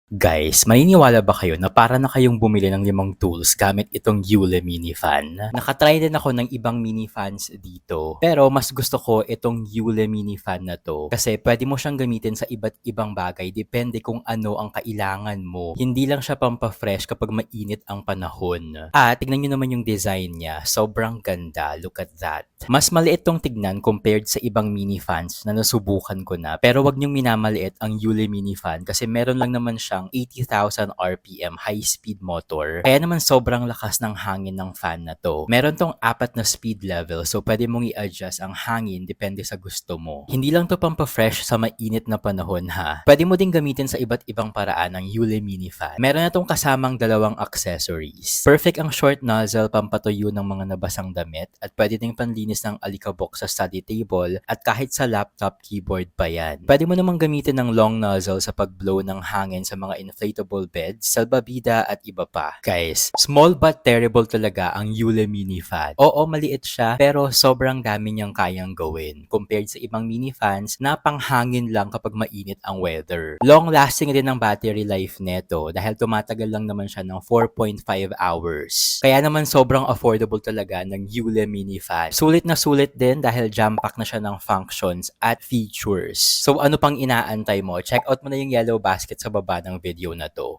Guys, maniniwala ba kayo na para na kayong bumili ng 5 tools gamit itong Yule mini fan? Nakatry din ako ng ibang mini fans dito. Pero mas gusto ko itong Yule mini fan na to. Kasi pwede mo siyang gamitin sa iba't ibang bagay. Depende kung ano ang kailangan mo. Hindi lang siya pampafresh kapag mainit ang panahon. At tignan nyo naman yung design niya. Sobrang ganda. Look at that. Mas maliit tong tignan compared sa ibang mini fans na nasubukan ko na. Pero wag nyong minamaliit ang Yule mini fan kasi meron lang naman siyang 80,000 RPM high-speed motor. Kaya naman sobrang lakas ng hangin ng fan na to. Meron tong 4 na speed level so pwede mong i-adjust ang hangin depende sa gusto mo. Hindi lang to pampafresh sa mainit na panahon ha. Pwede mo din gamitin sa iba't ibang paraan ng Yule mini fan. Meron na tong kasamang dalawang accessories. Perfect ang short nozzle pampatuyo ng mga nabasang damit at pwede ding panlinis ng alikabok sa study table at kahit sa laptop keyboard pa yan. Pwede mo namang gamitin ng long nozzle sa pag-blow ng hangin sa mga inflatable beds, salbabida at iba pa. Guys, small but terrible talaga ang Yule mini fan. Oo, maliit siya pero sobrang dami niyang kayang gawin compared sa ibang mini fans na panghangin lang kapag mainit ang weather. Long lasting din ang battery life neto dahil tumatagal lang naman siya ng 4.5 hours. Kaya naman sobrang affordable talaga ng Yule mini fan. Sulit na sulit din dahil jam-pack na siya ng functions at features. So ano pang inaantay mo? Check out mo na yung yellow basket sa baba ng video na to.